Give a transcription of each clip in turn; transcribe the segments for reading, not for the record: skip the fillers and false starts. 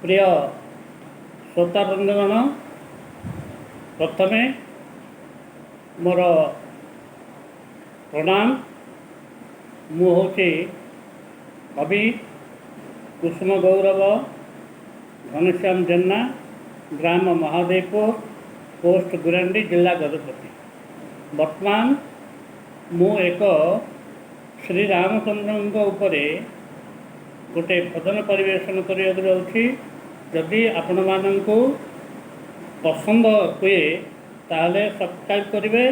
प्रिय श्रोताबृंदगण, प्रथमे मोर प्रणाम। मु होची कवि कुसुम गौरव घनश्याम जेना, ग्राम महादेवपुर, पोस्ट गुरांडी, जिला गजपति। वर्तमान मु एक श्री रामचंद्र उपरे गोटे भजन परिवेशन करने जाऊँगी। जदि आपण मानू पसंद हुए ताहले सब्सक्राइब करेंगे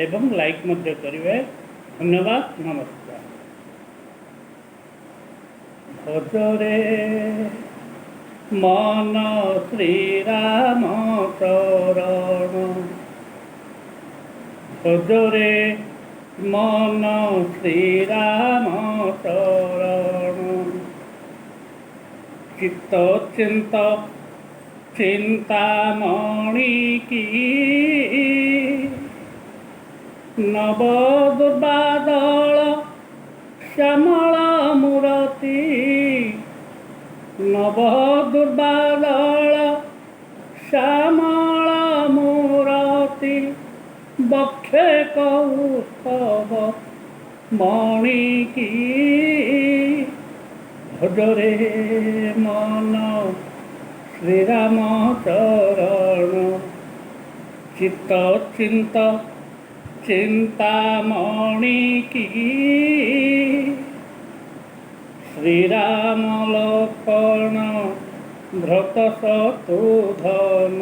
एवं लाइक मध्य करेंगे। धन्यवाद, नमस्कार। भजरे मन श्रीराम चरण, भजरे मन श्रीराम चरण, चित्त चिंत चिंतामणि की नव दुर्बादल श्यामल मूर्ति, नव दुर्बादल श्यामल मूर्ति, बक्षे कौस्तभ मणि की भजरे मन श्रीराम चरण, चित्त चिंत चिंतामणि की श्रीराम लक्ष्मण भ्रत शत्रुघ्न,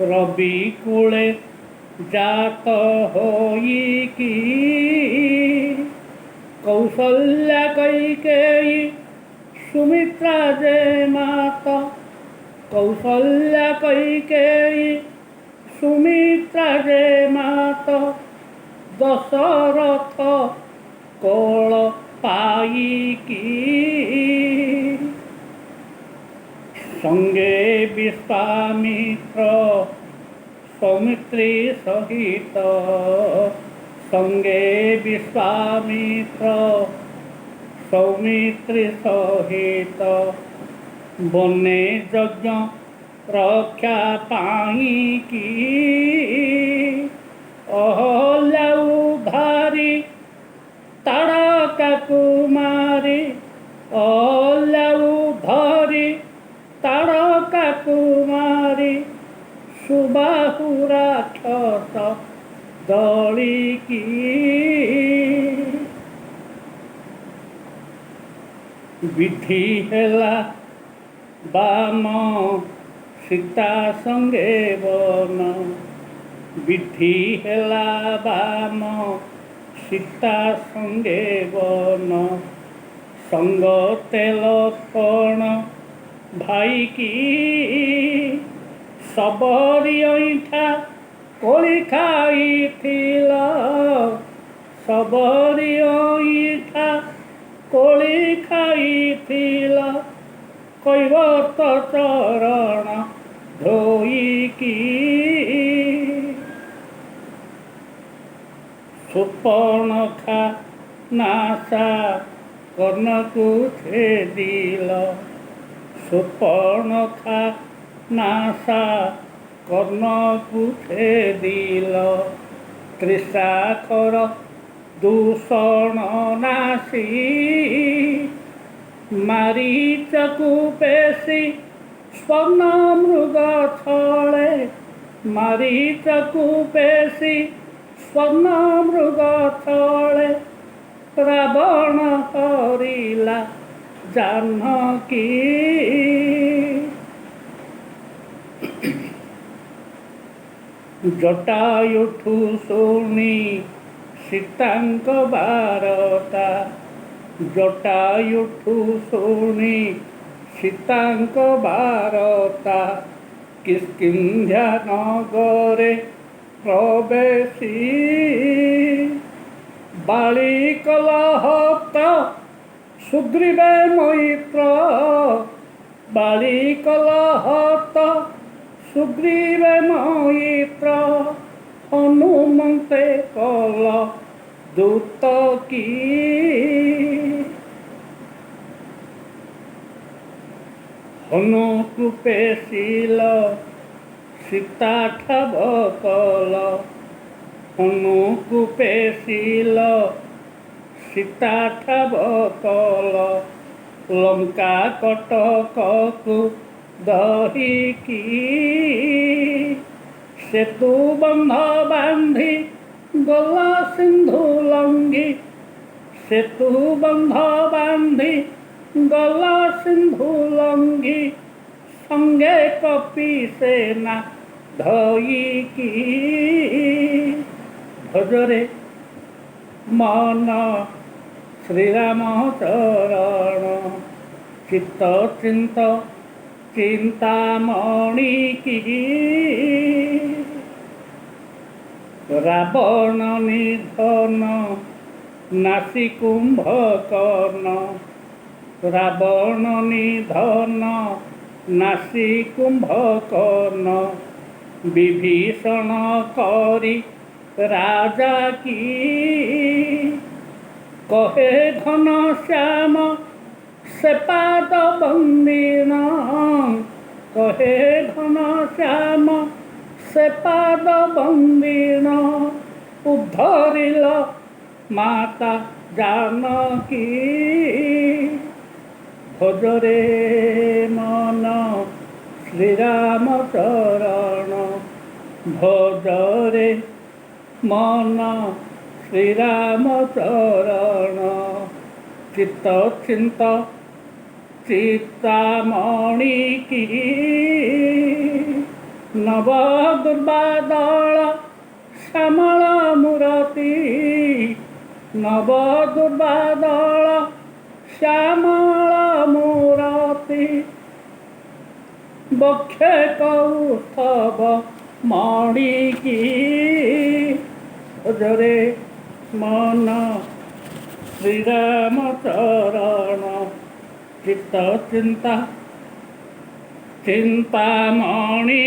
रवि कूले जात होई की कौशल्या कैकेयी सुमित्रा जय माता, कौशल्या कैकेयी सुमित्रा जय माता, दशरथ कोल पाई की संगे विश्वामित्र सौमित्री सहित, संगे विश्वामित्र सौमित्री सहित, बने यज्ञ रक्षा पाई की अहल्या उधारी ताड़का कुमारी, अहल्या उधारी ताड़का कुमारी, सुबाहु राक्षस दली की विधि हेला बाम सीता संगे वन, विधि हेला बाम सीता संगे वन, संग तेल कण भाई की सबरी ऐठा कोली खाई थिला, सबरी ऐठा कोली खाई थिला, कैवर्त चरण धोई की सुपर्णखा नासा कर्ण को छेदिल, सुपर्णखा नासा कर्ण को छेदिल, त्रिशाखर दूषण नासी, मारीचकु पेशी स्वर्ण मृग छले, मारीचकु पेशी स्वर्ण मृग छले, रावण हरिला जानकी जटायुठु शुणी सीतांक बारता, जटायुठु शुणी सीतांक बारता, किष्किंध्या नगरे प्रवेशी बाली कलहत सुग्रीवे मैत्र, बाली कलहत सुग्रीवे मैत्र, हनुमंते कल दूत की ধনুকূপে শিল সীতা ঠাব কল ধনুকূপে শিল সীতা ঠাব কল ଲଙ୍କା କଟକକୁ ଦହିକି ସେତୁ ବନ୍ଧ ବାନ୍ଧି ଗଲା ସିନ୍ଧୁ ଲଙ୍ଗି ସେତୁ ବନ୍ଧ ବାନ୍ଧି ଗଲା ସିନ୍ଧୁ ଲଙ୍ଗି ସଙ୍ଗେ କପି ସେନା ଧଇକି ଭଜରେ ମନ ଶ୍ରୀରାମ ଚରଣ ଚିତ୍ତ ଚିନ୍ତ ଚିନ୍ତାମଣି କି ରାବଣ ନିଧନ ନାସି କୁମ୍ଭକର୍ଣ୍ଣ ରାବଣ ନିଧନ ନାସି କୁମ୍ଭକର୍ଣ୍ଣ ବିଭୀଷଣ କରି ରାଜା କି କହେ ଘନ ଶ୍ୟାମ ସେ ପାଦ ବନ୍ଦିନ କହେ ଘନ ଶ୍ୟାମ ସେ ପାଦ ବନ୍ଦିନ ଉଦ୍ଧରିଲ ମାତା ଜାନକୀ ଭଜରେ ମନ ଶ୍ରୀରାମ ଚରଣ ଭଜରେ ମନ ଶ୍ରୀରାମ ଚରଣ ଚିତ୍ତ ଚିନ୍ତ ଚିନ୍ତାମଣି କି ନବ ଦୁର୍ବାଦଳ ଶ୍ୟାମଳ ମୂରତି ନବ ଦୁର୍ବାଦଳ ଶ୍ୟାମଳ ମୂରତି ବକ୍ଷେ କୌସ୍ତବ ମଣି କି ଭଜରେ ମନ ଶ୍ରୀରାମ ଚରଣ ଚିତ୍ତ ଚିନ୍ତା ଚିନ୍ତାମଣି